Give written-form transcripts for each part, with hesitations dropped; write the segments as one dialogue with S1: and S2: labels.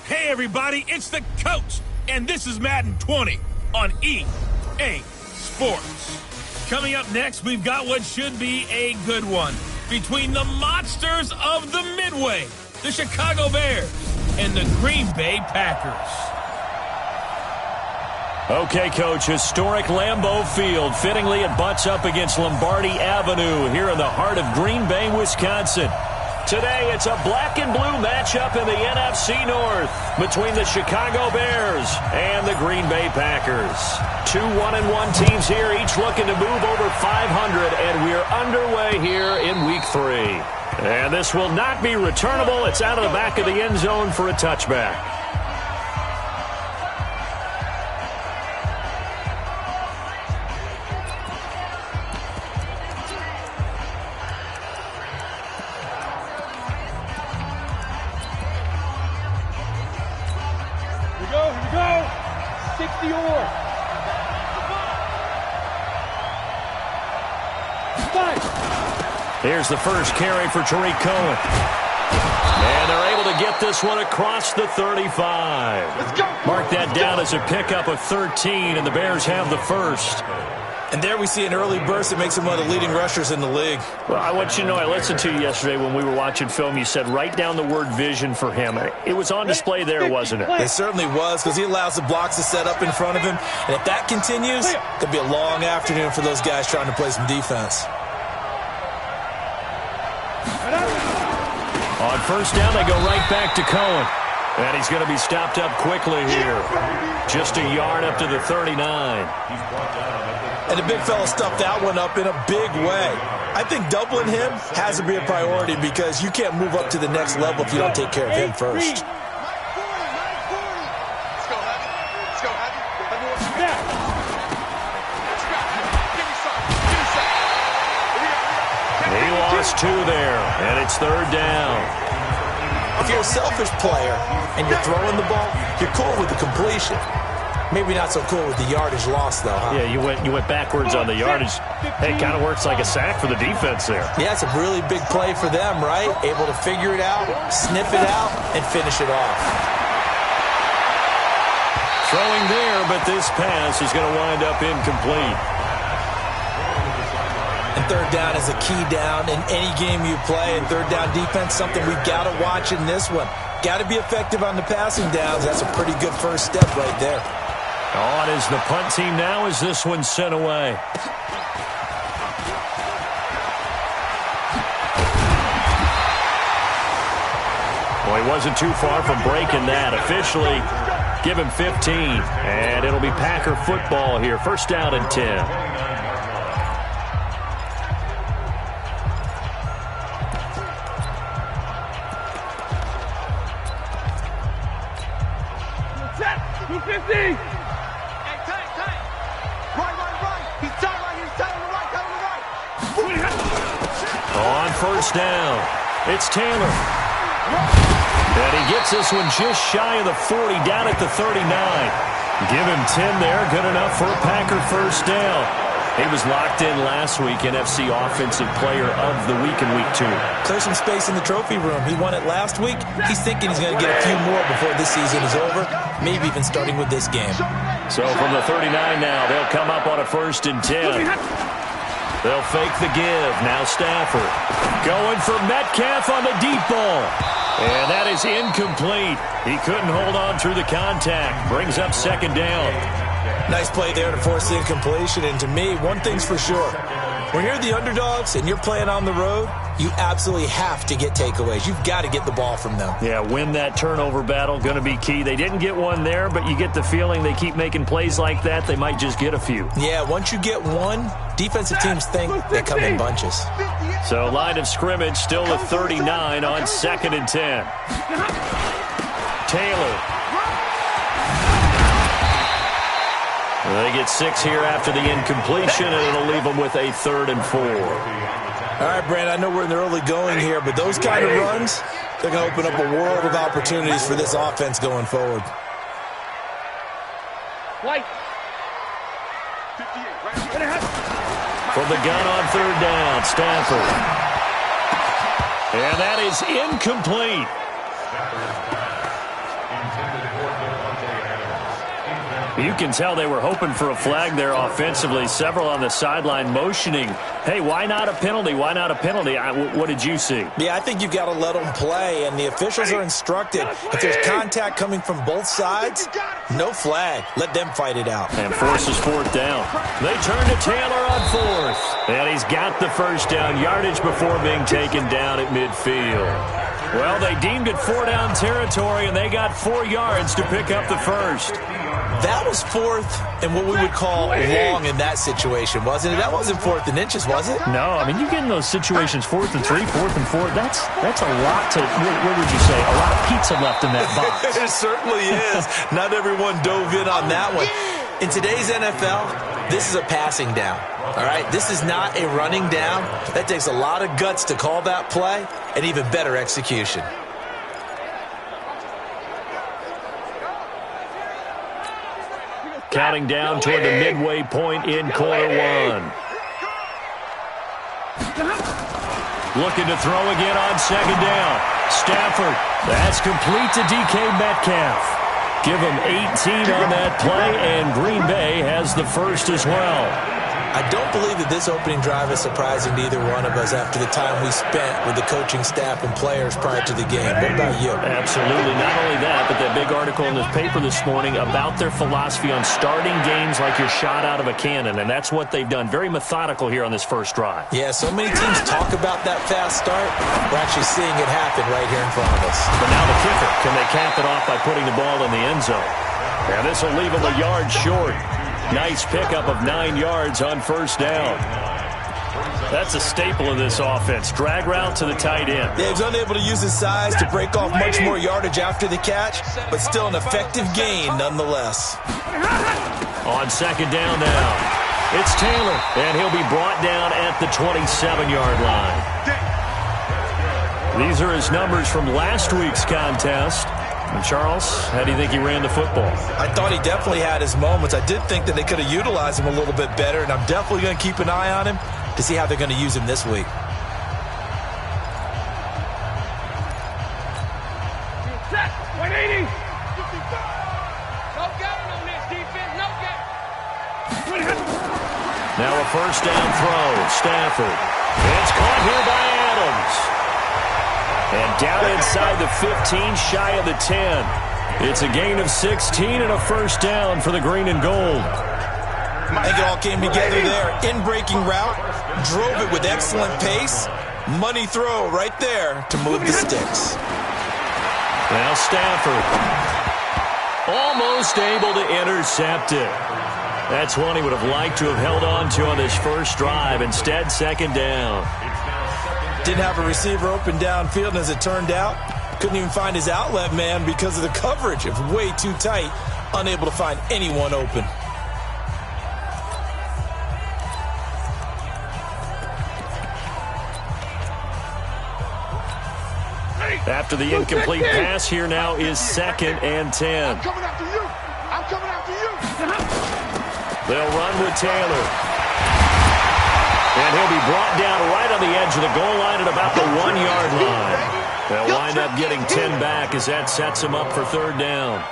S1: Hey everybody, it's the coach, and this is Madden 20 on EA Sports. Coming up next, we've got what should be a good one between the monsters of the Midway, the Chicago Bears, and the Green Bay Packers.
S2: Okay, Coach, historic Lambeau Field. Fittingly, it butts up against Lombardi Avenue here in the heart of Green Bay, Wisconsin. Today, it's a black and blue matchup in the NFC North between the Chicago Bears and the Green Bay Packers. Two 1-1 teams here, each looking to move over 500, and we're underway here in Week 3. And this will not be returnable. It's out of the back of the end zone for a touchback. Here's the first carry for Tariq Cohen. And they're able to get this one across the 35.
S3: Let's go.
S2: Mark that down as a pickup of 13, and the Bears have the first.
S4: And there we see an early burst that makes him one of the leading rushers in the league.
S2: Well, I want you to know, I listened to you yesterday when we were watching film. You said write down the word vision for him. It was on display there, wasn't it?
S4: It certainly was, because he allows the blocks to set up in front of him. And if that continues, it could be a long afternoon for those guys trying to play some defense.
S2: On first down, they go right back to Cohen. And he's going to be stopped up quickly here. Just a yard up to the 39.
S4: And the big fella stuffed that one up in a big way. I think doubling him has to be a priority because you can't move up to the next level if you don't take care of him first.
S2: He lost two there, and it's third down.
S4: If you're a selfish player and you're throwing the ball, you're cool with the completion. Maybe not so cool with the yardage loss, though, huh?
S2: Yeah, you went backwards on the yardage. Hey, it kind of works like a sack for the defense there.
S4: Yeah, it's a really big play for them, right? Able to figure it out, sniff it out, and finish it off.
S2: Throwing there, but this pass is going to wind up incomplete.
S4: And third down is a key down in any game you play. And third down defense, something we've got to watch in this one. Got to be effective on the passing downs. That's a pretty good first step right there.
S2: On is the punt team now as this one's sent away. Well, he wasn't too far from breaking that. Officially, give him 15. And it'll be Packer football here. First down and 10. On first down, it's Taylor. And he gets this one just shy of the 40, down at the 39. Give him 10 there, good enough for a Packer first down. He was locked in last week, NFC Offensive Player of the Week in Week 2.
S4: Clear some space in the trophy room. He won it last week. He's thinking he's going to get a few more before this season is over, maybe even starting with this game.
S2: So from the 39 now, they'll come up on a first and 10. They'll fake the give. Now Stafford going for Metcalf on the deep ball. And that is incomplete. He couldn't hold on through the contact. Brings up second down.
S4: Nice play there to force the incompletion. And to me, one thing's for sure. When you're the underdogs and you're playing on the road, you absolutely have to get takeaways. You've got to get the ball from them.
S2: Yeah, win that turnover battle, going to be key. They didn't get one there, but you get the feeling they keep making plays like that, they might just get a few.
S4: Yeah, once you get one, defensive teams think they come in bunches.
S2: So line of scrimmage still at 39 on second and 10. Taylor. They get 6 here after the incompletion, and it'll leave them with a 3rd and 4.
S4: All right, Brand, I know we're in the early going here, but those kind of runs, they're going to open up a world of opportunities for this offense going forward.
S2: From the gun on third down, Stafford. And that is incomplete. You can tell they were hoping for a flag there offensively. Several on the sideline motioning, hey, why not a penalty? Why not a penalty? What did you see?
S4: Yeah, I think you've got to let them play, and the officials are instructed. If there's contact coming from both sides, no flag. Let them fight it out.
S2: And forces fourth down. They turn to Taylor on fourth. And he's got the first down, yardage before being taken down at midfield. Well, they deemed it 4 down territory, and they got 4 yards to pick up the first.
S4: That was fourth and what we would call long in that situation, wasn't it? That wasn't 4th and inches, was it?
S2: No, I mean, you get in those situations, 4th and 3, 4th and 4. That's a lot to, what would you say, a lot of pizza left in that box.
S4: It certainly is. Not everyone dove in on that one. In today's NFL, this is a passing down. All right, this is not a running down. That takes a lot of guts to call that play and even better execution.
S2: Counting down toward the midway point in quarter one. Looking to throw again on second down. Stafford, that's complete to DK Metcalf. Give him 18 on that play, and Green Bay has the first as well.
S4: I don't believe that this opening drive is surprising to either one of us after the time we spent with the coaching staff and players prior to the game. What about you?
S2: Absolutely. Not only that, but that big article in the paper this morning about their philosophy on starting games like you're shot out of a cannon, and that's what they've done. Very methodical here on this first drive.
S4: Yeah, so many teams talk about that fast start. We're actually seeing it happen right here in front of us.
S2: But now the kicker. Can they cap it off by putting the ball in the end zone? And this will leave them a yard short. Nice pickup of 9 yards on first down. That's a staple of this offense. Drag route to the tight end.
S4: Yeah, he's unable to use his size to break off much more yardage after the catch, but still an effective gain nonetheless.
S2: On second down now, it's Taylor, and he'll be brought down at the 27-yard line. These are his numbers from last week's contest. And Charles, how do you think he ran the football?
S4: I thought he definitely had his moments. I did think that they could have utilized him a little bit better, and I'm definitely going to keep an eye on him to see how they're going to use him this week.
S3: Set, 180. No gain on this defense, no gain.
S2: Now a first down throw. Stafford. It's caught here by Adams. And down inside the 15, shy of the 10. It's a gain of 16 and a first down for the green and gold.
S4: I think it all came together there. In-breaking route, drove it with excellent pace. Money throw right there to move the sticks.
S2: Now Stafford. Almost able to intercept it. That's one he would have liked to have held on to on this first drive. Instead, second down.
S4: Didn't have a receiver open downfield, and as it turned out, couldn't even find his outlet man because of the coverage. It was way too tight, unable to find anyone open.
S2: After the incomplete pass, here now is 2nd and 10.
S3: I'm coming after you. I'm coming after you.
S2: They'll run with Taylor. And he'll be brought down right on the edge of the goal line at about the 1-yard line. They'll wind up getting 10 back as that sets them up for third down.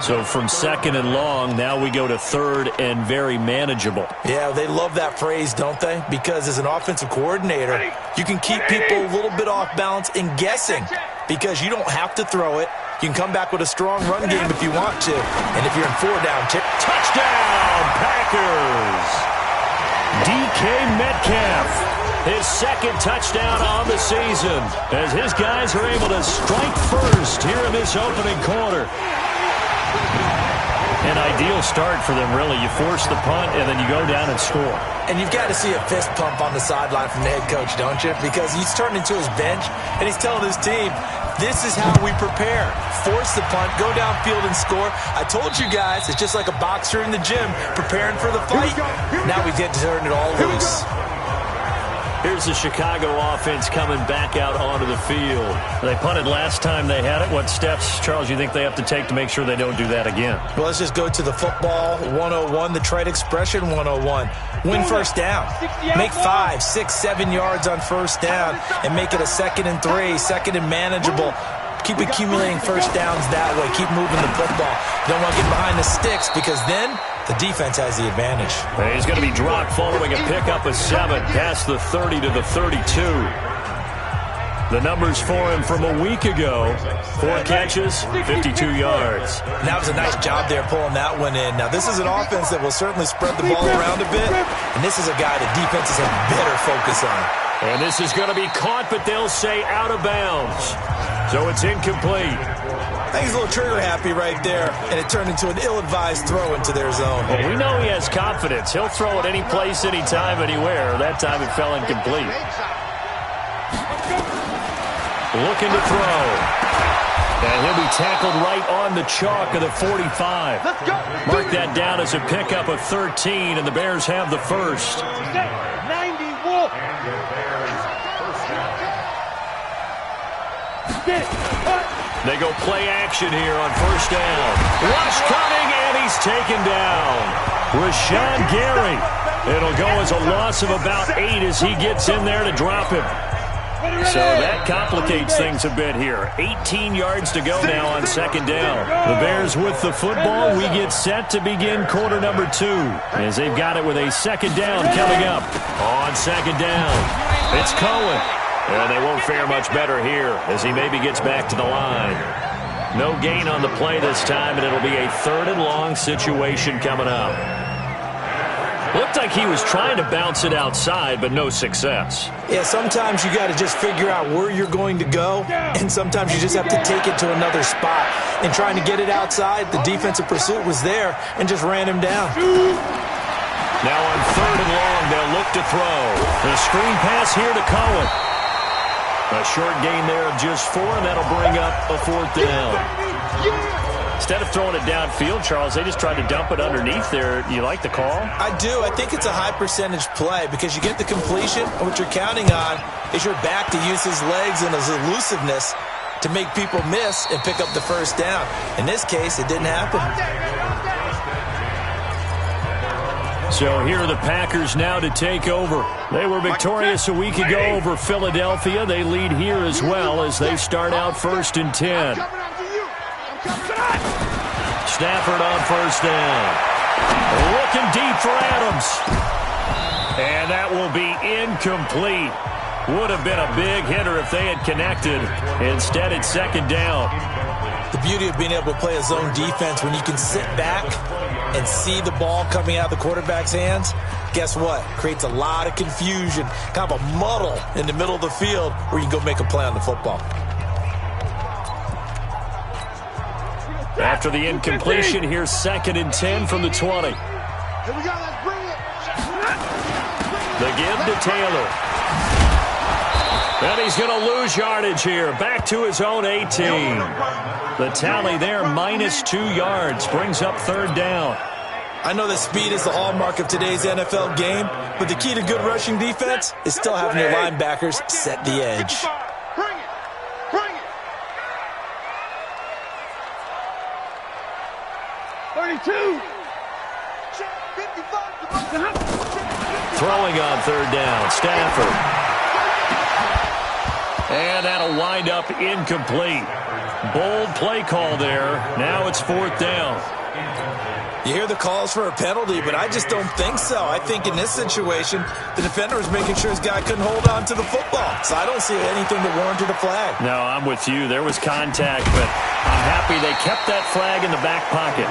S2: So from 2nd and long, now we go to 3rd and very manageable.
S4: Yeah, they love that phrase, don't they? Because as an offensive coordinator, you can keep people a little bit off balance and guessing because you don't have to throw it. You can come back with a strong run game if you want to. And if you're in 4 down,
S2: touchdown, Packers! DK Metcalf, his 2nd touchdown on the season, as his guys are able to strike first here in this opening quarter. An ideal start for them, really. You force the punt, and then you go down and score.
S4: And you've got to see a fist pump on the sideline from the head coach, don't you? Because he's turned into his bench, and he's telling his team, this is how we prepare. Force the punt, go downfield and score. I told you guys, it's just like a boxer in the gym preparing for the fight. Now we get to turn it all loose.
S2: Here's the Chicago offense coming back out onto the field. They punted last time they had it. What steps, Charles, you think they have to take to make sure they don't do that again?
S4: Well, let's just go to the football 101, the trade expression 101. Win first down. Make 5, 6, 7 yards on first down and make it a 2nd and 3, 2nd and manageable. Keep accumulating first downs that way. Keep moving the football. You don't want to get behind the sticks because then the defense has the advantage.
S2: He's going to be dropped following a pickup of 7 past the 30 to the 32. The numbers for him from a week ago: 4 catches, 52 yards.
S4: And that was a nice job there pulling that one in. Now, this is an offense that will certainly spread the ball around a bit, and this is a guy that defenses have better focus on.
S2: And this is going to be caught, but they'll say out of bounds. So it's incomplete.
S4: I think he's a little trigger happy right there, and it turned into an ill-advised throw into their zone.
S2: Well, we know he has confidence. He'll throw it any place, anytime, anywhere. That time it fell incomplete. Looking to throw. And he'll be tackled right on the chalk of the 45. Mark that down as a pickup of 13, and the Bears have the first.
S3: 91.
S2: They go play action here on first down. Rush coming, and he's taken down. Rashawn Gary. It'll go as a loss of about 8 as he gets in there to drop him. So that complicates things a bit here. 18 yards to go now on second down. The Bears with the football. We get set to begin quarter number 2 as they've got it with a second down coming up. On second down, it's Cohen. And they won't fare much better here as he maybe gets back to the line. No gain on the play this time, and it'll be a 3rd and long situation coming up. Looked like he was trying to bounce it outside, but no success.
S4: Yeah, sometimes you got to just figure out where you're going to go, and sometimes you just have to take it to another spot. And trying to get it outside, the defensive pursuit was there and just ran him down.
S2: Now on 3rd and long, they'll look to throw. The screen pass here to Cohen. A short gain there of just 4, and that'll bring up a 4th down. Instead of throwing it downfield, Charles, they just tried to dump it underneath there. You like the call?
S4: I do. I think it's a high-percentage play because you get the completion, and what you're counting on is your back to use his legs and his elusiveness to make people miss and pick up the first down. In this case, it didn't happen.
S2: So here are the Packers now to take over. They were victorious a week ago over Philadelphia. They lead here as well as they start out 1st and 10. Stafford on first down. Looking deep for Adams. And that will be incomplete. Would have been a big hitter if they had connected. Instead, it's second down.
S4: The beauty of being able to play a zone defense when you can sit back and see the ball coming out of the quarterback's hands, guess what? Creates a lot of confusion, kind of a muddle in the middle of the field where you can go make a play on the football.
S2: After the incompletion, here's 2nd and 10 from the 20.
S3: Here we go, let's bring it.
S2: The give to Taylor. And he's going to lose yardage here. Back to his own 18. The tally there, -2 yards, brings up 3rd down.
S4: I know that speed is the hallmark of today's NFL game, but the key to good rushing defense is still having your linebackers set the edge.
S3: Bring it. Bring it. 32. 55.
S2: Throwing on 3rd down, Stafford. And that'll wind up incomplete. Bold play call there. Now it's 4th down.
S4: You hear the calls for a penalty, but I just don't think so. I think in this situation, the defender was making sure his guy couldn't hold on to the football. So I don't see anything that warranted a flag.
S2: No, I'm with you. There was contact, but I'm happy they kept that flag in the back pocket.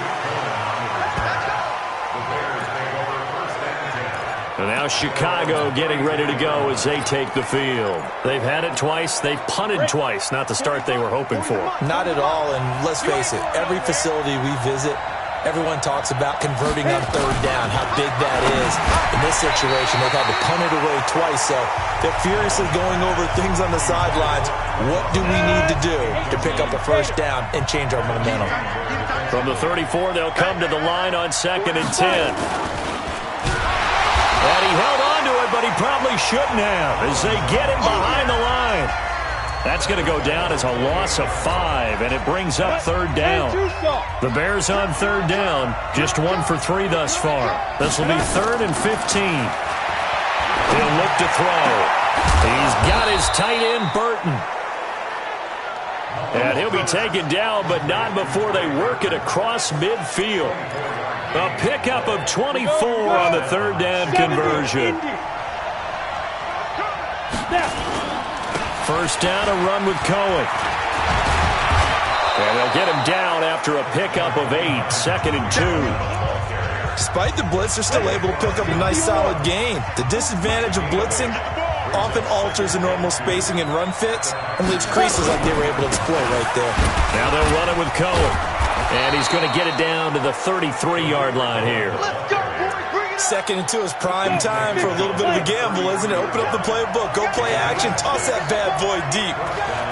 S2: And now Chicago getting ready to go as they take the field. They've had it twice. They've punted twice. Not the start they were hoping for.
S4: Not at all, and let's face it, every facility we visit, everyone talks about converting on 3rd down, how big that is. In this situation, they've had to punt it away twice, so they're furiously going over things on the sidelines. What do we need to do to pick up a first down and change our momentum?
S2: From the 34, they'll come to the line on 2nd and 10. And he held on to it, but he probably shouldn't have as they get him behind the line. That's going to go down as a loss of 5, and it brings up 3rd down. The Bears on 3rd down, just 1 for 3 thus far. This will be 3rd and 15. He'll look to throw. He's got his tight end, Burton. And he'll be taken down, but not before they work it across midfield. A pickup of 24 on the third down conversion. First down, a run with Cohen. And they'll get him down after a pickup of 8, 2nd and 2.
S4: Despite the blitz, they're still able to pick up a nice solid gain. The disadvantage of blitzing often alters the normal spacing and run fits and leaves creases like they were able to exploit right there.
S2: Now they'll run it with Cohen. And he's going to get it down to the 33-yard line here.
S4: 2nd and 2 is prime time for a little bit of a gamble, isn't it? Open up the playbook, go play action, toss that bad boy deep.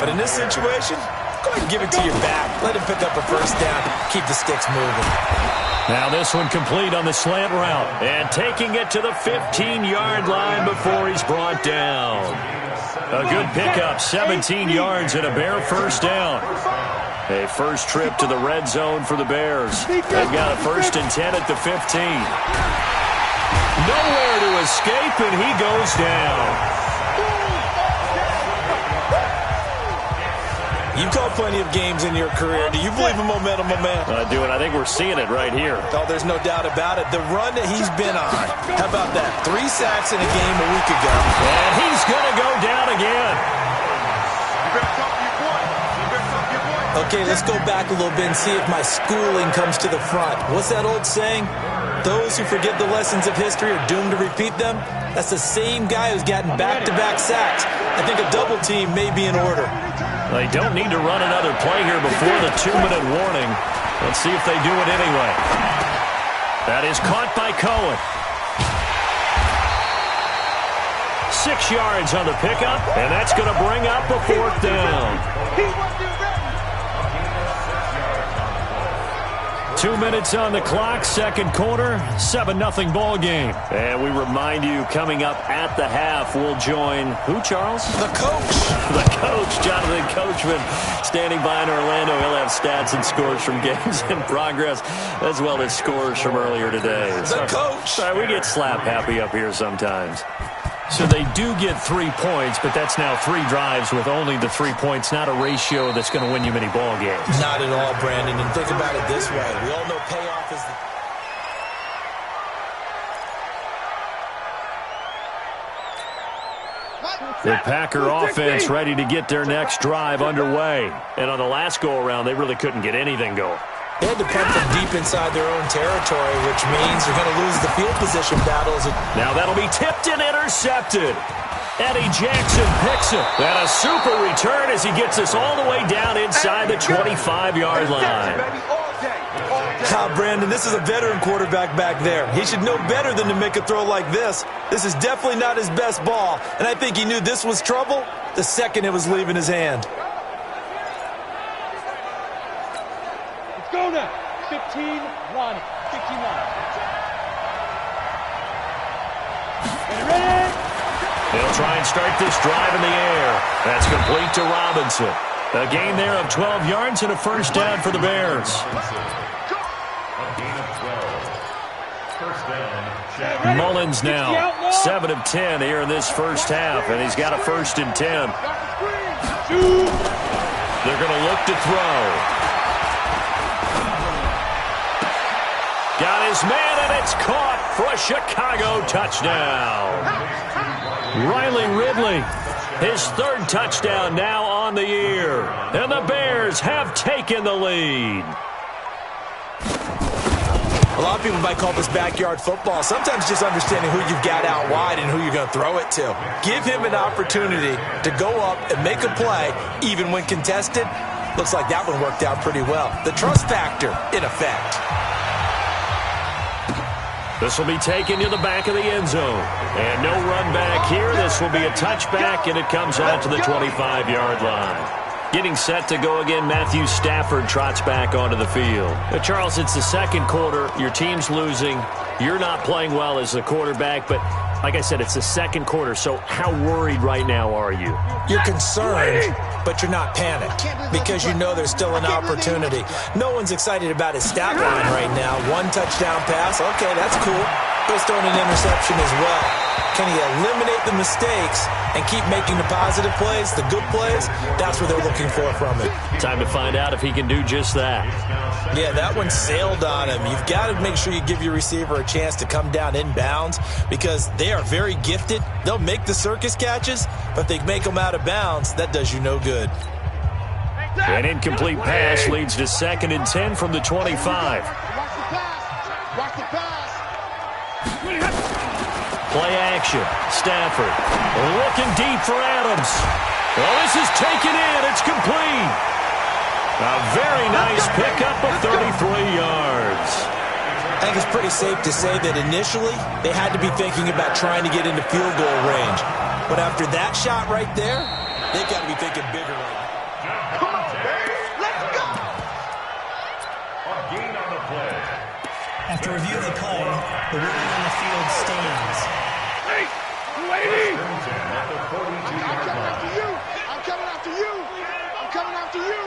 S4: But in this situation, go ahead and give it to your back. Let him pick up a first down, keep the sticks moving.
S2: Now this one complete on the slant route. And taking it to the 15-yard line before he's brought down. A good pickup, 17 yards and a Bear first down. A first trip to the red zone for the Bears. They've got a 1st and 10 at the 15. Nowhere to escape, and he goes down.
S4: You've called plenty of games in your career. Do you believe in momentum, my man?
S2: I do, and I think we're seeing it right here.
S4: Oh, there's no doubt about it. The run that he's been on. How about that? 3 sacks in a game a week ago.
S2: And he's going to go down again.
S4: Okay, let's go back a little bit and see if my schooling comes to the front. What's that old saying? Those who forget the lessons of history are doomed to repeat them. That's the same guy who's gotten back-to-back sacks. I think a double team may be in order.
S2: They don't need to run another play here before the 2-minute warning. Let's see if they do it anyway. That is caught by Cohen. 6 yards on the pickup, and that's going to bring up a 4th down. 2 minutes on the clock, 2nd quarter, 7-0 ball game. And we remind you, coming up at the half, we'll join who, Charles?
S4: The coach.
S2: The coach, Jonathan Coachman, standing by in Orlando. He'll have stats and scores from games in progress, as well as scores from earlier today.
S4: The coach.
S2: Sorry, we get slap happy up here sometimes. So they do get 3 points, but that's now 3 drives with only the 3 points, not a ratio that's going to win you many ball games. Not
S4: at all, Brandon. And think about it this way. We all know payoff is
S2: the Packer offense ready to get their next drive underway. And on the last go-around, they really couldn't get anything going.
S4: They had to punt from deep inside their own territory, which means they're going to lose the field position battles.
S2: Now that'll be tipped and intercepted. Eddie Jackson picks it. And a super return as he gets us all the way down inside the 25-yard line.
S4: Brandon, this is a veteran quarterback back there. He should know better than to make a throw like this. This is definitely not his best ball, and I think he knew this was trouble the second it was leaving his hand.
S3: Go now. 15, Ronnie. 15 line. Ready?
S2: They'll try and start this drive in the air. That's complete to Robinson. A gain there of 12 yards and a first down for the Bears. Mullins now 7 of 10 here in this first half, and he's got a 1st and 10. They're going to look to throw. Got his man, and it's caught for a Chicago touchdown. Riley Ridley, his 3rd touchdown now on the year. And the Bears have taken the lead.
S4: A lot of people might call this backyard football. Sometimes just understanding who you've got out wide and who you're going to throw it to. Give him an opportunity to go up and make a play, even when contested. Looks like that one worked out pretty well. The trust factor in effect.
S2: This will be taken to the back of the end zone. And no run back here. This will be a touchback, and it comes out to the 25-yard line. Getting set to go again, Matthew Stafford trots back onto the field. Charles, it's the 2nd quarter. Your team's losing. You're not playing well as the quarterback, but like I said, it's the 2nd quarter, so how worried right now are you?
S4: You're concerned, but you're not panicked because you know there's still an opportunity. No one's excited about his stat line right now. 1 touchdown pass, okay, that's cool. But he's throwing an interception as well. Can he eliminate the mistakes and keep making the positive plays, the good plays? That's what they're looking for from him.
S2: Time to find out if he can do just that.
S4: Yeah, that one sailed on him. You've got to make sure you give your receiver a chance to come down inbounds because they are very gifted. They'll make the circus catches, but if they make them out of bounds, that does you no good.
S2: An incomplete pass leads to 2nd and 10 from the 25.
S3: Watch the pass. Watch the pass.
S2: Play action. Stafford looking deep for Adams. Well, this is taken in. It's complete. A very nice pickup of 33 yards.
S4: I think it's pretty safe to say that initially they had to be thinking about trying to get into field goal range. But after that shot right there, they've got to be thinking bigger right now.
S3: Come on, baby. Let's go.
S5: After review of the play, the ruling on the field stands.
S3: Hey, 280. I'm coming after you. I'm coming after you. I'm coming after you.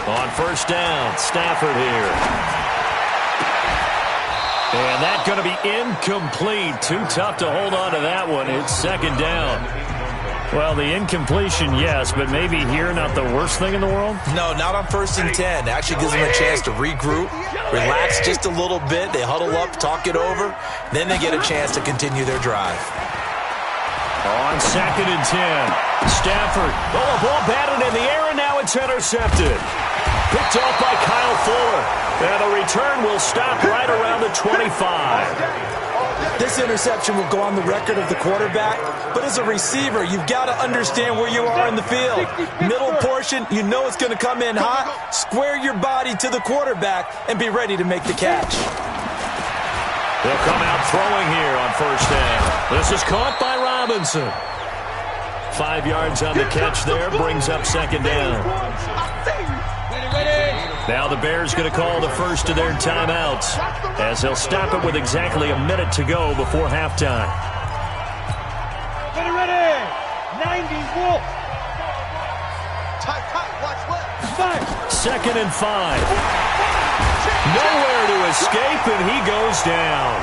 S2: On 1st down, Stafford here. And that's going to be incomplete. Too tough to hold on to that one. It's 2nd down. Well, the incompletion, yes, but maybe here not the worst thing in the world?
S4: No, not on 1st and 10. Actually gives them a chance to regroup, relax just a little bit. They huddle up, talk it over. Then they get a chance to continue their drive.
S2: On 2nd and 10, Stafford. Oh, a ball batted in the air, and now it's intercepted. Picked off by Kyle Fuller. And the return will stop right around the 25.
S4: This interception will go on the record of the quarterback, but as a receiver, you've got to understand where you are in the field. Middle portion, you know it's going to come in hot. Square your body to the quarterback and be ready to make the catch.
S2: They'll come out throwing here on 1st down. This is caught by Robinson. 5 yards on the catch there, brings up 2nd down. Now the Bears going to call the first of their timeouts as they'll stop it with exactly a minute to go before halftime.
S3: Get it ready. 90 Wolf. Tight, watch left.
S2: 2nd and 5. Nowhere to escape, and he goes down.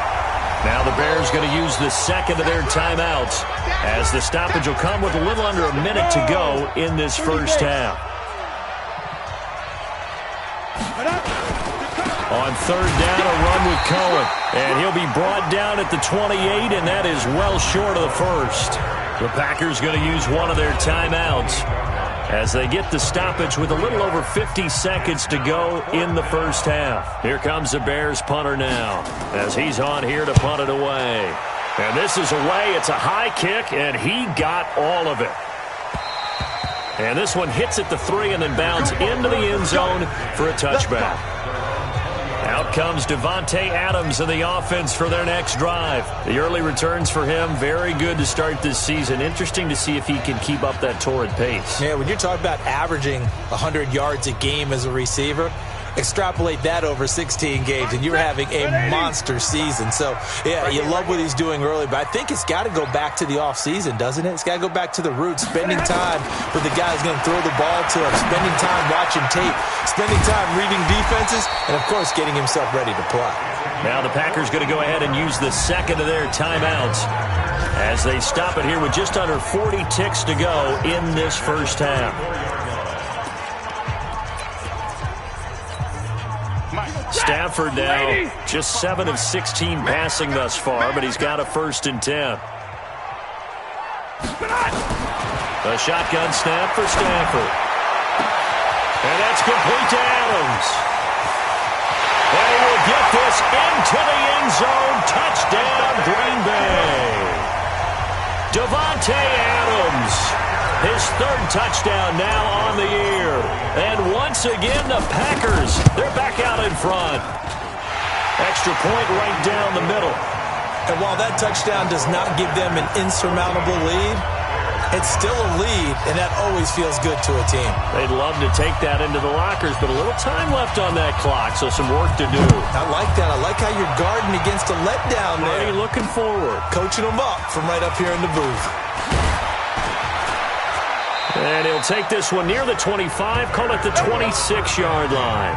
S2: Now the Bears going to use the 2nd of their timeouts as the stoppage will come with a little under a minute to go in this 1st half. On 3rd down, a run with Cohen. And he'll be brought down at the 28, and that is well short of the 1st. The Packers going to use one of their timeouts as they get the stoppage with a little over 50 seconds to go in the 1st half. Here comes the Bears punter now as he's on here to punt it away. And this is away. It's a high kick, and he got all of it. And this one hits at the 3 and then bounds into the end zone for a touchback. Out comes Davante Adams in the offense for their next drive. The early returns for him, very good to start this season. Interesting to see if he can keep up that torrid pace.
S4: Yeah, when you're talking about averaging 100 yards a game as a receiver, extrapolate that over 16 games, and you're having a monster season. So, yeah, you love what he's doing early, but I think it's got to go back to the offseason, doesn't it? It's got to go back to the roots, spending time with the guy who's going to throw the ball to him, spending time watching tape, spending time reading defenses, and, of course, getting himself ready to play.
S2: Now the Packers going to go ahead and use the 2nd of their timeouts as they stop it here with just under 40 ticks to go in this 1st half. Stafford now just 7 of 16 passing thus far, but he's got a 1st and 10. A shotgun snap for Stafford. And that's complete to Adams. And he will get this into the end zone. Touchdown, Green Bay. Davante Adams. His 3rd touchdown now on the year. And once again, the Packers, they're back out in front. Extra point right down the middle.
S4: And while that touchdown does not give them an insurmountable lead, it's still a lead, and that always feels good to a team.
S2: They'd love to take that into the lockers, but a little time left on that clock, so some work to do.
S4: I like that. I like how you're guarding against a letdown there.
S2: Already looking forward.
S4: Coaching them up from right up here in the booth.
S2: And he'll take this one near the 25, call it the 26-yard line.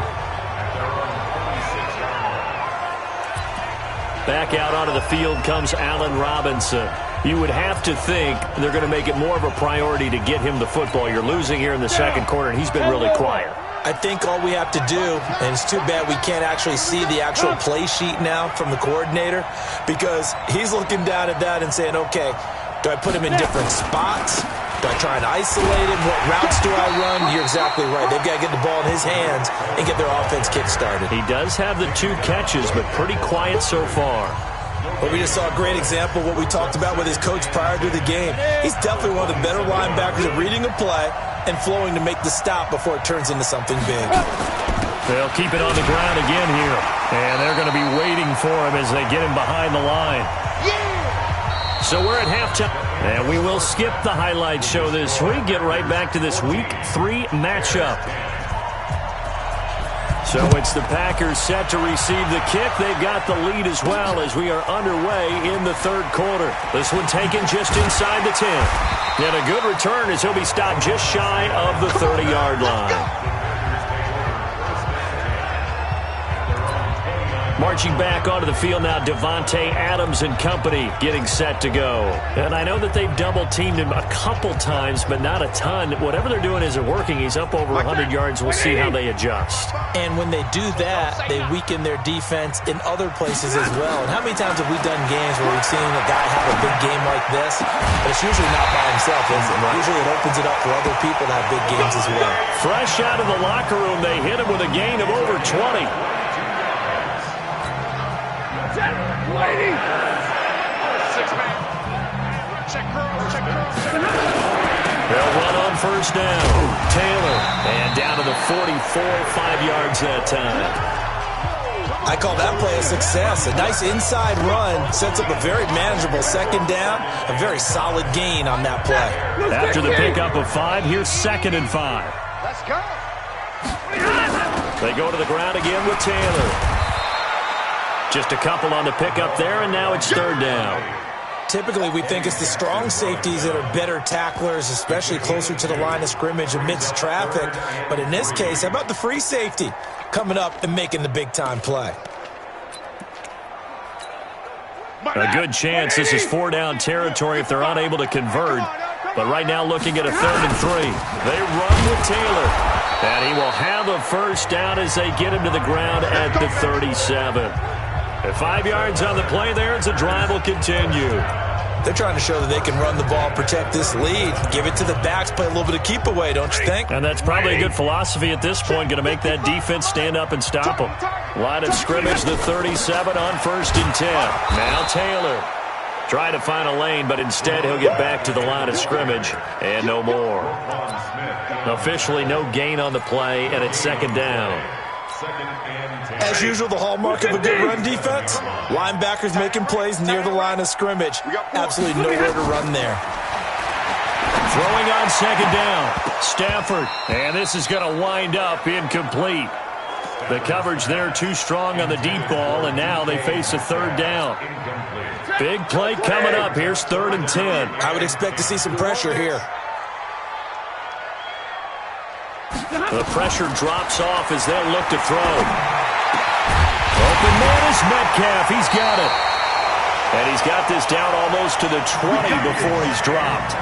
S2: Back out onto the field comes Allen Robinson. You would have to think they're going to make it more of a priority to get him the football. You're losing here in the second quarter, and he's been really quiet.
S4: I think all we have to do, and it's too bad we can't actually see the actual play sheet now from the coordinator, because he's looking down at that and saying, okay, do I put him in different spots? Do I try and isolate him? What routes do I run? You're exactly right. They've got to get the ball in his hands and get their offense kick-started.
S2: He does have the 2 catches, but pretty quiet so far.
S4: But we just saw a great example of what we talked about with his coach prior to the game. He's definitely one of the better linebackers at reading a play and flowing to make the stop before it turns into something big.
S2: They'll keep it on the ground again here, and they're going to be waiting for him as they get him behind the line. So we're at halftime, and we will skip the highlight show this week. Get right back to this Week 3 matchup. So it's the Packers set to receive the kick. They've got the lead as well as we are underway in the third quarter. This one taken just inside the 10. And a good return as he'll be stopped just shy of the 30-yard line. Marching back onto the field now, Devontae Adams and company getting set to go. And I know that they've double-teamed him a couple times, but not a ton. Whatever they're doing isn't working. He's up over 100 yards. We'll see how they adjust.
S4: And when they do that, they weaken their defense in other places as well. And how many times have we done games where we've seen a guy have a big game like this? But it's usually not by himself, is it? Usually it opens it up for other people to have big games as well.
S2: Fresh out of the locker room, they hit him with a gain of over 20.
S3: Lady.
S2: They'll run on first down. Taylor, and down to the 44, 5 yards that time.
S4: I call that play a success. A nice inside run sets up a very manageable second down. A very solid gain on that play.
S2: After the pickup of 5, here's 2nd and 5.
S3: Let's go.
S2: They go to the ground again with Taylor. Just a couple on the pickup there, and now it's 3rd down.
S4: Typically, we think it's the strong safeties that are better tacklers, especially closer to the line of scrimmage amidst traffic. But in this case, how about the free safety coming up and making the big-time play?
S2: A good chance this is 4-down territory if they're unable to convert. But right now looking at a 3rd and 3. They run with Taylor. And he will have a first down as they get him to the ground at the 37. At 5 yards on the play there, as the drive will continue.
S4: They're trying to show that they can run the ball, protect this lead, give it to the backs, play a little bit of keep away, don't you think?
S2: And that's probably a good philosophy at this point, going to make that defense stand up and stop them. Line of scrimmage, the 37 on 1st and 10. Now Taylor trying to find a lane, but instead he'll get back to the line of scrimmage and no more. Officially no gain on the play, and it's 2nd down.
S4: As usual, the hallmark of a good run defense, linebackers making plays near the line of scrimmage. Absolutely nowhere to run there.
S2: Throwing on 2nd down, Stafford, and this is going to wind up incomplete. The coverage there too strong on the deep ball, and now they face a 3rd down. Big play coming up. Here's 3rd and 10.
S4: I would expect to see some pressure here.
S2: The pressure drops off as they'll look to throw. Open man is Metcalf. He's got it. And he's got this down almost to the 20 before he's dropped.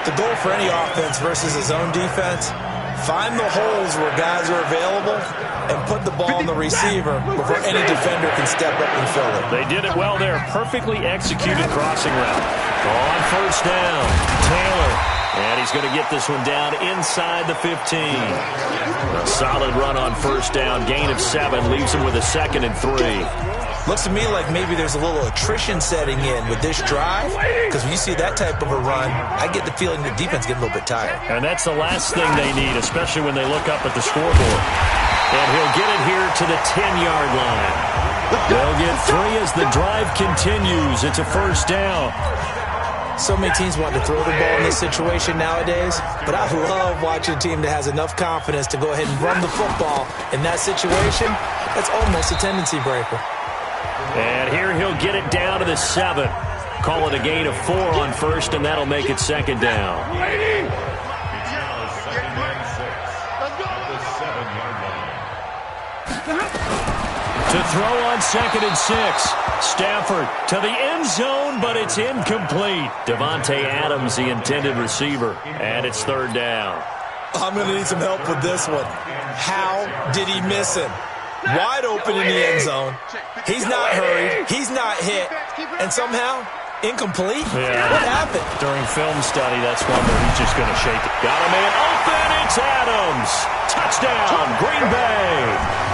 S4: The goal for any offense versus his own defense, find the holes where guys are available and put the ball on the receiver before any defender can step up and fill it.
S2: They did it well there. Perfectly executed crossing route. On first down, Taylor. And he's going to get this one down inside the 15. A solid run on first down. Gain of 7 leaves him with a 2nd and 3.
S4: Looks to me like maybe there's a little attrition setting in with this drive, because when you see that type of a run, I get the feeling the defense getting a little bit tired.
S2: And that's the last thing they need, especially when they look up at the scoreboard. And he'll get it here to the 10-yard line. They'll get 3 as the drive continues. It's a first down.
S4: So many teams want to throw the ball in this situation nowadays, but I love watching a team that has enough confidence to go ahead and run the football in that situation. That's almost a tendency breaker.
S2: And here he'll get it down to the 7. Call it a gain of 4 on first, and that'll make it 2nd down. To throw on 2nd and 6. Stafford to the end zone, but it's incomplete. Davante Adams, the intended receiver, and it's 3rd down.
S4: I'm going to need some help with this one. How did he miss him? Wide open in the end zone. He's not hurried. He's not hit. And somehow, incomplete?
S2: Yeah.
S4: What happened?
S2: During film study, that's one where he's just going to shake it. Got a man open. It's Adams. Touchdown, Green Bay.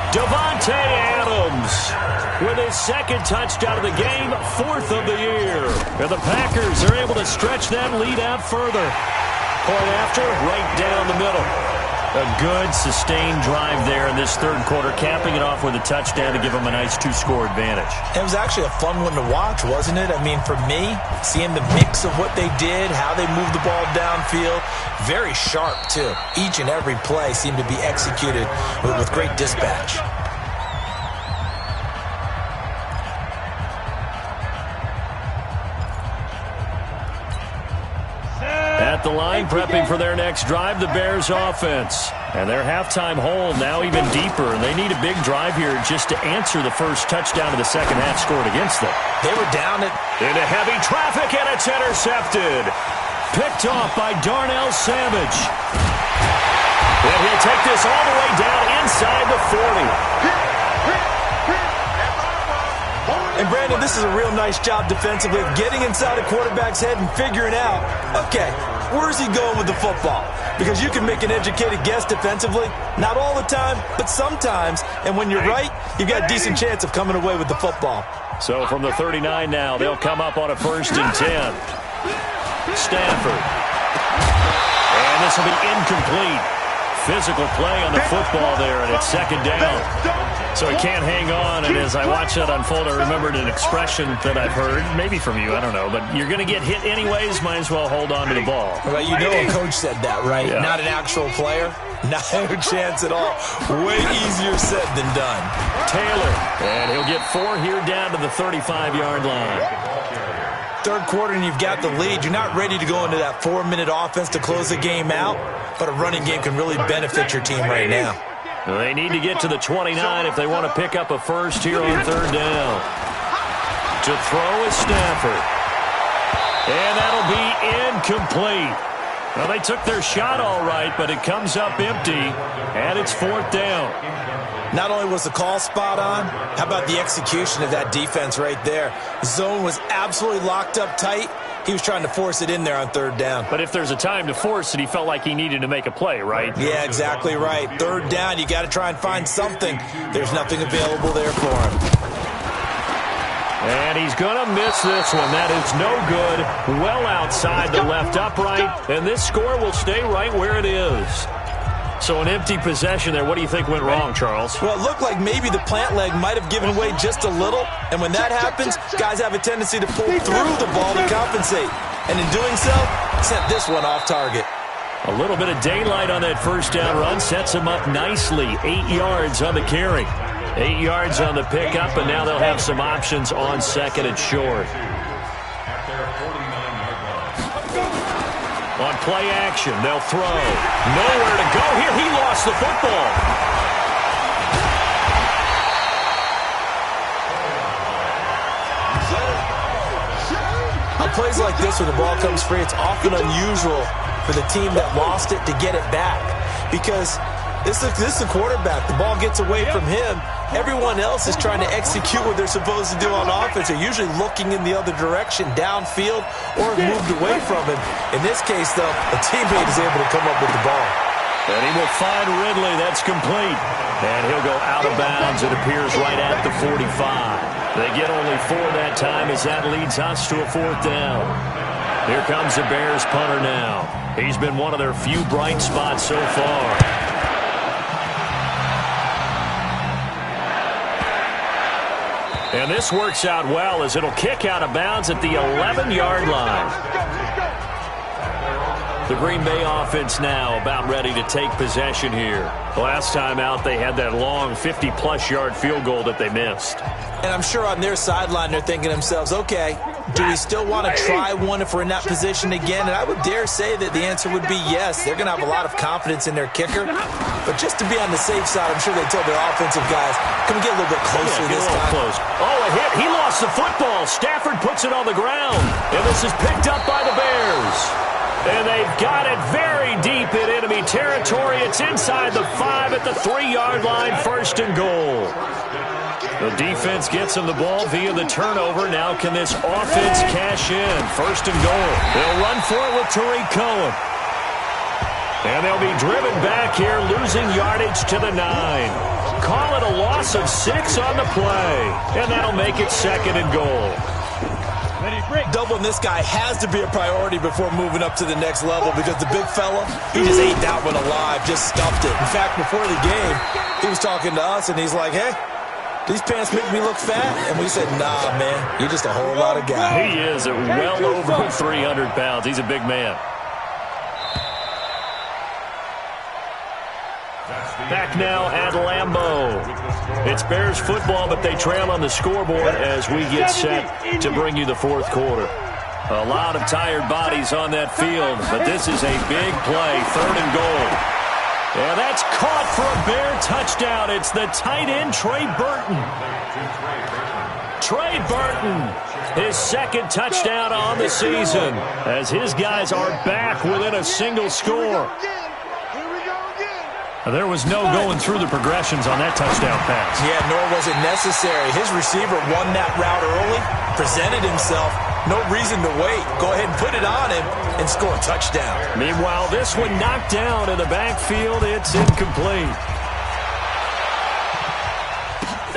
S2: Davante Adams with his 2nd touchdown of the game, 4th of the year. And the Packers are able to stretch that lead out further. Point after, right down the middle. A good, sustained drive there in this 3rd quarter, capping it off with a touchdown to give them a nice 2-score advantage.
S4: It was actually a fun one to watch, wasn't it? I mean, for me, seeing the mix of what they did, how they moved the ball downfield, very sharp, too. Each and every play seemed to be executed with great dispatch.
S2: At the line, prepping for their next drive, the Bears offense. And their halftime hole now even deeper, and they need a big drive here just to answer the first touchdown of the second half scored against them.
S4: They were down
S2: into heavy traffic, and it's intercepted. Picked off by Darnell Savage. And he'll take this all the way down inside the 40.
S4: And, Brandon, this is a real nice job defensively of getting inside a quarterback's head and figuring out, okay, where's he going with the football? Because you can make an educated guess defensively. Not all the time, but sometimes. And when you're right, you've got a decent chance of coming away with the football.
S2: So from the 39 now, they'll come up on a 1st and 10. Stafford. And this will be incomplete. Physical play on the football there, and it's 2nd down. So he can't hang on, and as I watch that unfold, I remembered an expression that I've heard, maybe from you, I don't know, but you're going to get hit anyways, might as well hold on to the ball.
S4: Well, you know a coach said that, right?
S2: Yeah.
S4: Not an actual player. No chance at all. Way easier said than done.
S2: Taylor, and he'll get 4 here down to the 35-yard line.
S4: 3rd quarter and you've got the lead. You're not ready to go into that 4-minute offense to close the game out, but a running game can really benefit your team right now.
S2: They need to get to the 29 if they want to pick up a first here on 3rd down. To throw is Stafford. And that'll be incomplete. Well, they took their shot all right, but it comes up empty, and it's 4th down.
S4: Not only was the call spot on, how about the execution of that defense right there? The zone was absolutely locked up tight. He was trying to force it in there on 3rd down.
S2: But if there's a time to force it, he felt like he needed to make a play, right?
S4: Yeah, exactly right. 3rd down, you got to try and find something. There's nothing available there for him.
S2: And he's going to miss this one. That is no good. Well outside the left upright. And this score will stay right where it is. So an empty possession there. What do you think went wrong, Charles?
S4: Well, it looked like maybe the plant leg might have given way just a little. And when that happens, guys have a tendency to pull through the ball to compensate. And in doing so, sent this one off target.
S2: A little bit of daylight on that 1st down run sets him up nicely. 8 yards on the carry. 8 yards on the pickup, and now they'll have some options on 2nd and short. On play action, they'll throw. Nowhere to go here. He lost the football.
S4: On plays like this, when the ball comes free, it's often unusual for the team that lost it to get it back. Because this is the quarterback. The ball gets away from him. Everyone else is trying to execute what they're supposed to do on offense. They're usually looking in the other direction, downfield, or have moved away from him. In this case, though, a teammate is able to come up with the ball.
S2: And he will find Ridley. That's complete. And he'll go out of bounds, it appears, right at the 45. They get only 4 that time as that leads us to a 4th down. Here comes the Bears punter now. He's been one of their few bright spots so far. And this works out well as it'll kick out of bounds at the 11-yard line. The Green Bay offense now about ready to take possession here. Last time out, they had that long 50-plus yard field goal that they missed.
S4: And I'm sure on their sideline they're thinking to themselves, okay, Do we still want to try one if we're in that position again? And I would dare say that the answer would be yes. They're going to have a lot of confidence in their kicker. But just to be on the safe side, I'm sure they told their offensive guys, can we get a little bit closer this time?
S2: Close. Oh, a hit. He lost the football. Stafford puts it on the ground. And this is picked up by the Bears. And they've got it very deep in enemy territory. It's inside the 5 at the 3-yard line, 1st and goal. The defense gets him the ball via the turnover. Now can this offense cash in? 1st and goal. They'll run for it with Tariq Cohen. And they'll be driven back here, losing yardage to the 9. Call it a loss of 6 on the play. And that'll make it 2nd and goal.
S4: Doubling this guy has to be a priority before moving up to the next level because the big fella, he just ate that one alive, just stuffed it. In fact, before the game, he was talking to us, and he's like, hey, these pants make me look fat? And we said, nah, man, you're just a whole lot of guy.
S2: He is well over 300 pounds. He's a big man. Back now at Lambeau. It's Bears football, but they trail on the scoreboard as we get set to bring you the 4th quarter. A lot of tired bodies on that field, but this is a big play, 3rd and goal. And that's caught for a Bear touchdown. It's the tight end, Trey Burton. Trey Burton, his 2nd touchdown on the season, as his guys are back within a single score. There was no going through the progressions on that touchdown pass.
S4: Yeah, nor was it necessary. His receiver won that route early, presented himself. No reason to wait. Go ahead and put it on him and score a touchdown.
S2: Meanwhile, this one knocked down in the backfield. It's incomplete.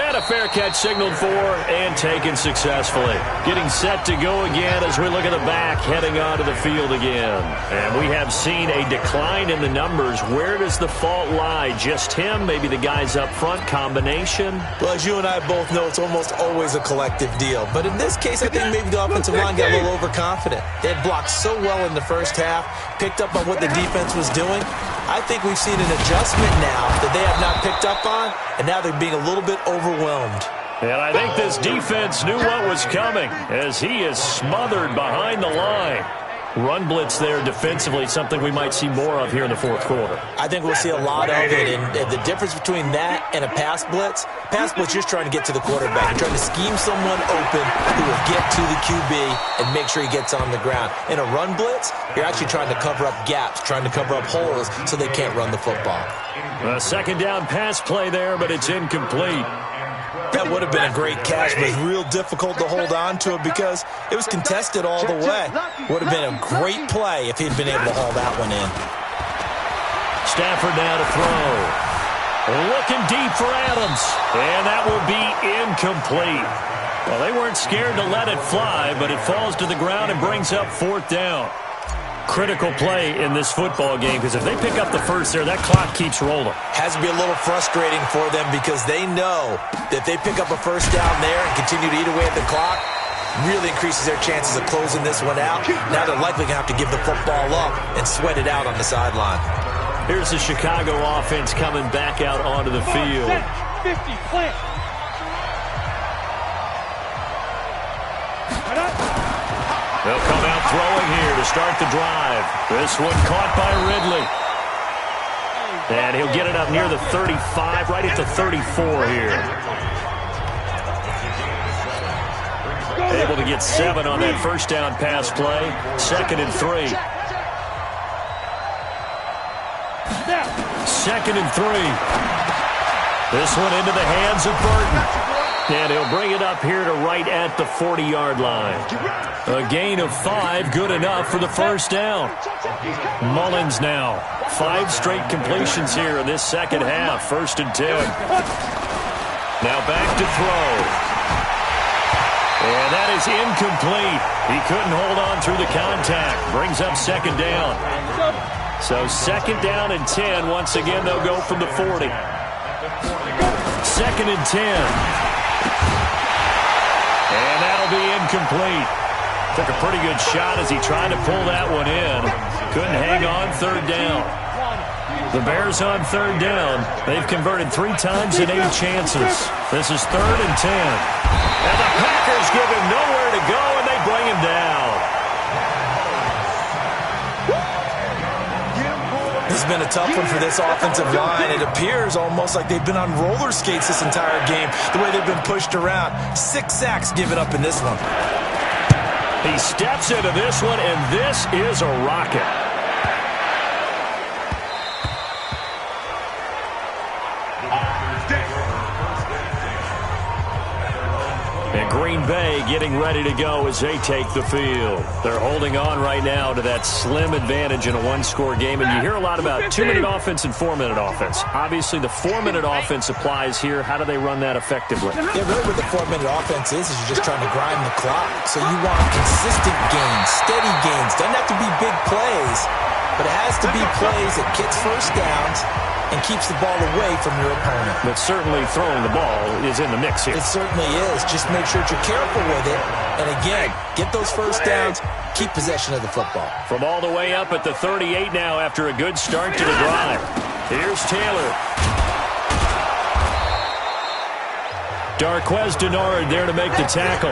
S2: And a fair catch signaled for and taken successfully. Getting set to go again as we look at the back heading onto the field again. And we have seen a decline in the numbers. Where does the fault lie? Just him? Maybe the guys up front? Combination?
S4: Well, as you and I both know, it's almost always a collective deal. But in this case, I think maybe the offensive line got a little overconfident. They had blocked so well in the first half, picked up on what the defense was doing. I think we've seen an adjustment now that they have not picked up on, and now they're being a little bit overwhelmed.
S2: And I think this defense knew what was coming as he is smothered behind the line. Run blitz there defensively, something we might see more of here in the 4th quarter.
S4: I think we'll see a lot of it, and the difference between that and a pass blitz, you're just trying to get to the quarterback. You're trying to scheme someone open who will get to the QB and make sure he gets on the ground. In a run blitz, you're actually trying to cover up gaps, trying to cover up holes so they can't run the football.
S2: A 2nd down pass play there, but it's incomplete.
S4: That would have been a great catch, but it's real difficult to hold on to it because it was contested all the way. Would have been a great play if he'd been able to haul that one in.
S2: Stafford now to throw. Looking deep for Adams, and that will be incomplete. Well, they weren't scared to let it fly, but it falls to the ground and brings up 4th down. Critical play in this football game because if they pick up the first there, that clock keeps rolling.
S4: Has to be a little frustrating for them because they know that if they pick up a first down there and continue to eat away at the clock, really increases their chances of closing this one out. Now they're likely going to have to give the football up and sweat it out on the sideline.
S2: Here's the Chicago offense coming back out onto the field.
S3: 50, plant.
S2: They'll come out throwing here to start the drive. This one caught by Ridley. And he'll get it up near the 35, right at the 34 here. Able to get 7 on that first down pass play. 2nd and 3. 2nd and 3. This one into the hands of Burton. And he'll bring it up here to right at the 40-yard line. A gain of 5, good enough for the first down. Mullins now. 5 straight completions here in this second half. 1st and 10. Now back to throw. And that is incomplete. He couldn't hold on through the contact. Brings up 2nd down. So 2nd down and 10. Once again, they'll go from the 40. 2nd and 10. And that'll be incomplete. Took a pretty good shot as he tried to pull that one in. Couldn't hang on 3rd down. The Bears on 3rd down. They've converted 3 times in 8 chances. This is 3rd and 10. And the Packers give him nowhere to go, and they bring
S4: This has been a tough one for this offensive line. It appears almost like they've been on roller skates this entire game, the way they've been pushed around. 6 sacks given up in this one.
S2: He steps into this one, and this is a rocket. And Green Bay getting ready to go as they take the field. They're holding on right now to that slim advantage in a one-score game. And you hear a lot about 2-minute offense and 4-minute offense. Obviously, the 4-minute offense applies here. How do they run that effectively?
S4: Yeah, really what the 4-minute offense is you're just trying to grind the clock. So you want consistent gains, steady gains. Doesn't have to be big plays, but it has to be plays that gets first downs and keeps the ball away from your opponent.
S2: But certainly throwing the ball is in the mix here.
S4: It certainly is. Just make sure that you're careful with it. And again, get those first downs, keep possession of the football.
S2: From all the way up at the 38 now after a good start to the drive. Here's Taylor. Darquez Denard there to make the tackle.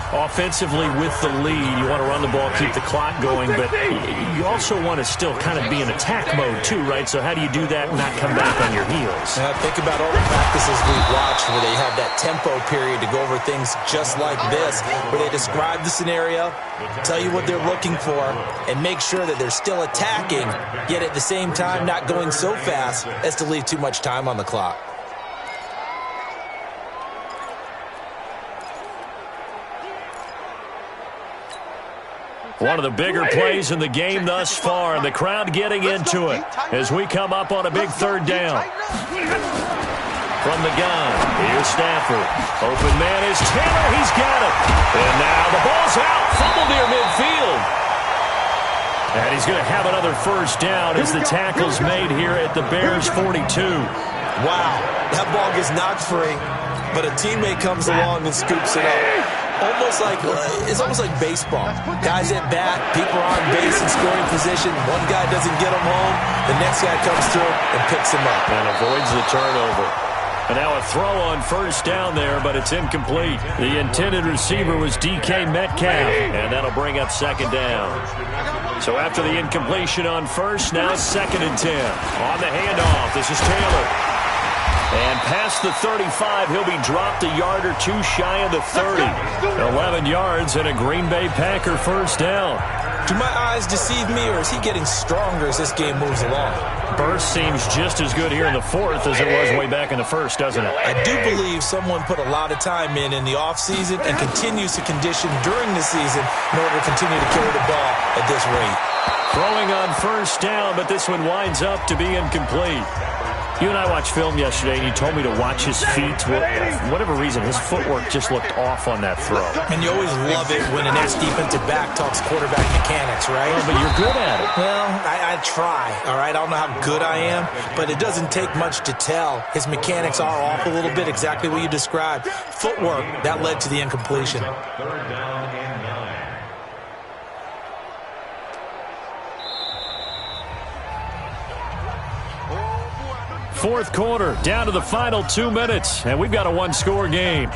S2: Offensively with the lead, you want to run the ball, keep the clock going, but you also want to still kind of be in attack mode too, right? So how do you do that and not come back on your heels?
S4: Now, think about all the practices we've watched where they have that tempo period to go over things just like this, where they describe the scenario, tell you what they're looking for, and make sure that they're still attacking, yet at the same time not going so fast as to leave too much time on the clock.
S2: One of the bigger plays in the game thus far, and the crowd getting into it as we come up on a big third down. From the gun, here's Stafford. Open man is Taylor. He's got it. And now the ball's out. Fumble near midfield. And he's going to have another first down as the tackle's made here at the Bears 42.
S4: Wow, that ball gets knocked free, but a teammate comes along and scoops it up. It's almost like baseball. Guys at bat, people are on base in scoring position. One guy doesn't get him home. The next guy comes through and picks him up.
S2: And avoids the turnover. And now a throw on first down there, but it's incomplete. The intended receiver was DK Metcalf, and that'll bring up second down. So after the incompletion on first, now 2nd and 10. On the handoff, this is Taylor. And past the 35, he'll be dropped a yard or two shy of the 30. 11 yards and a Green Bay Packer first down.
S4: Do my eyes deceive me, or is he getting stronger as this game moves along?
S2: Burst seems just as good here in the fourth as it was way back in the first, doesn't it?
S4: I do believe someone put a lot of time in the offseason and continues to condition during the season in order to continue to carry the ball at this rate.
S2: Throwing on first down, but this one winds up to be incomplete. You and I watched film yesterday, and you told me to watch his feet. For whatever reason, his footwork just looked off on that throw.
S4: And you always love it when an ex-defensive back talks quarterback mechanics, right?
S2: Oh, but you're good at it.
S4: Well, I try, all right? I don't know how good I am, but it doesn't take much to tell. His mechanics are off a little bit, exactly what you described. Footwork, that led to the incompletion.
S6: Third down and 9.
S2: Fourth quarter, down to the final 2 minutes, and we've got a one-score game.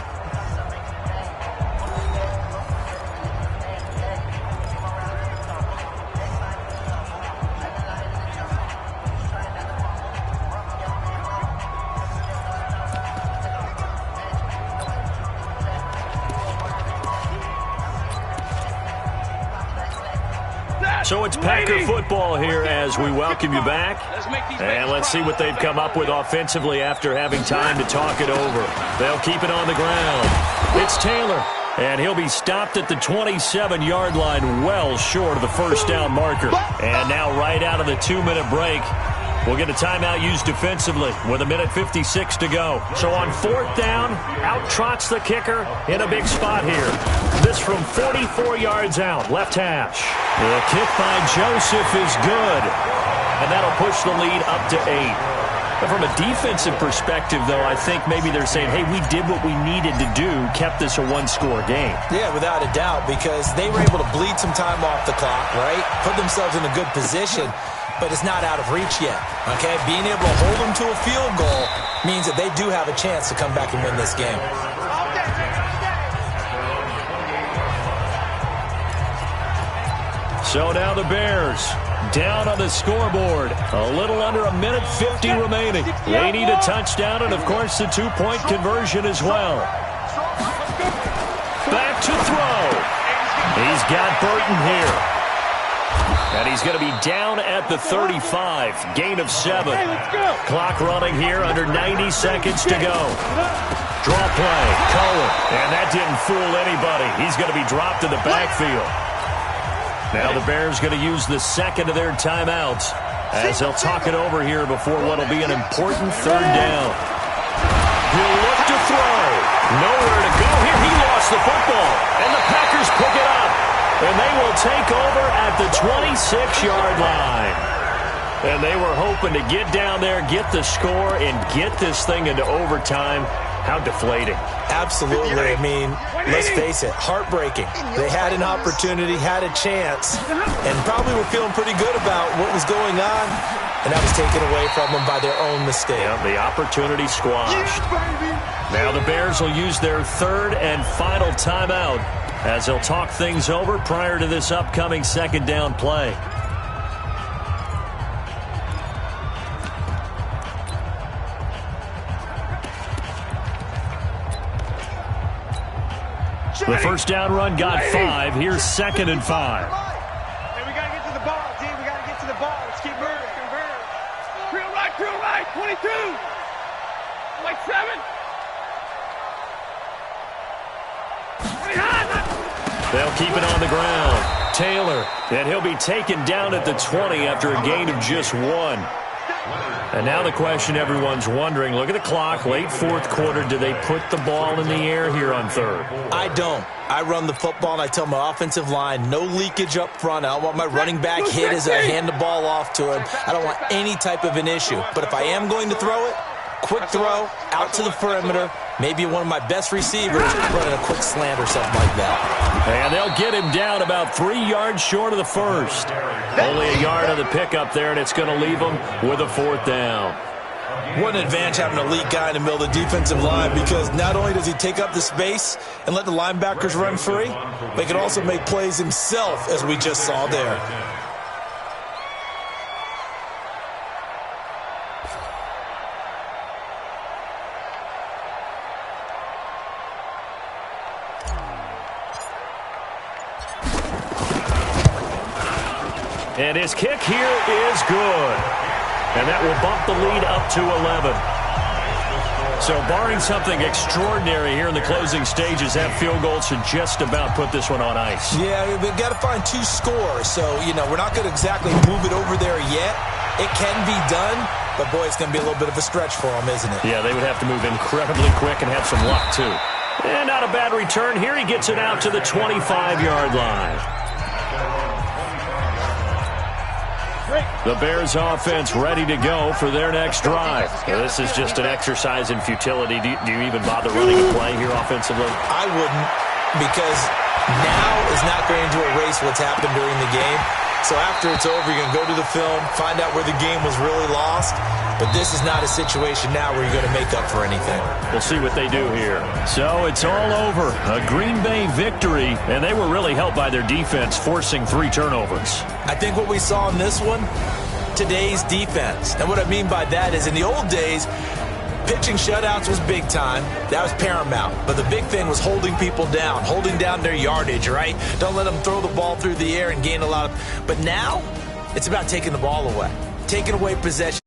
S2: So it's Packer football here as we welcome you back. And let's see what they've come up with offensively after having time to talk it over. They'll keep it on the ground. It's Taylor, and he'll be stopped at the 27-yard line, well short of the first down marker. And now right out of the 2-minute break, we'll get a timeout used defensively with 1:56 to go. So on fourth down, out trots the kicker in a big spot here. This from 44 yards out, left hash. The kick by Joseph is good, and that'll push the lead up to 8. But from a defensive perspective, though, I think maybe they're saying, hey, we did what we needed to do, kept this a one-score game.
S4: Yeah, without a doubt, because they were able to bleed some time off the clock, right? Put themselves in a good position. But it's not out of reach yet, okay? Being able to hold them to a field goal means that they do have a chance to come back and win this game.
S2: So now the Bears down on the scoreboard. A little under a minute 50 remaining. They need a touchdown and, of course, the two-point conversion as well. Back to throw. He's got Burton here. And he's going to be down at the 35. Gain of 7. Clock running here, under 90 seconds to go. Draw play, Cohen. And that didn't fool anybody. He's going to be dropped in the backfield. Now the Bears going to use the second of their timeouts as they'll talk it over here before what will be an important third down. He'll look to throw. Nowhere to go here. He lost the football. And the Packers pick it up. And they will take over at the 26-yard line. And they were hoping to get down there, get the score, and get this thing into overtime. How deflating.
S4: Absolutely. I mean, let's face it, heartbreaking. They had an opportunity, had a chance, and probably were feeling pretty good about what was going on, and that was taken away from them by their own mistake.
S2: Yeah, the opportunity squashed. Now the Bears will use their third and final timeout as they'll talk things over prior to this upcoming second down play. The first down run got 5. Here's 2nd and 5.
S3: Hey, we got to get to the ball, D. We got to get to the ball. Let's keep moving. Drill right, 22. Like 7. 29.
S2: They'll keep it on the ground. Taylor, and he'll be taken down at the 20 after a gain of just 1. And now the question everyone's wondering, look at the clock, late fourth quarter, do they put the ball in the air here on third?
S4: I don't. I run the football, and I tell my offensive line, no leakage up front. I don't want my running back hit as I hand the ball off to him. I don't want any type of an issue. But if I am going to throw it, quick throw, out to the perimeter, maybe one of my best receivers running a quick slant or something like that.
S2: And they'll get him down about 3 yards short of the first. Only a yard on the pickup there, and it's going to leave him with a 4th down.
S4: What an advantage having an elite guy in the middle of the defensive line, because not only does he take up the space and let the linebackers run free, but he can also make plays himself, as we just saw there.
S2: And his kick here is good. And that will bump the lead up to 11. So barring something extraordinary here in the closing stages, that field goal should just about put this one on ice.
S4: Yeah, we've got to find 2 scores. So, we're not going to exactly move it over there yet. It can be done, but, boy, it's going to be a little bit of a stretch for them, isn't it?
S2: Yeah, they would have to move incredibly quick and have some luck, too. And not a bad return here. He gets it out to the 25-yard line. The Bears offense ready to go for their next drive. Now, this is just an exercise in futility. Do you even bother running a play here offensively?
S4: I wouldn't, because now is not going to erase what's happened during the game. So after it's over, you're going to go to the film, find out where the game was really lost. But this is not a situation now where you're going to make up for anything.
S2: We'll see what they do here. So it's all over. A Green Bay victory, and they were really helped by their defense, forcing 3 turnovers.
S4: I think what we saw in this one, today's defense. And what I mean by that is in the old days, pitching shutouts was big time. That was paramount. But the big thing was holding people down, holding down their yardage, right? Don't let them throw the ball through the air and gain a lot of... But now, it's about taking the ball away, taking away possession.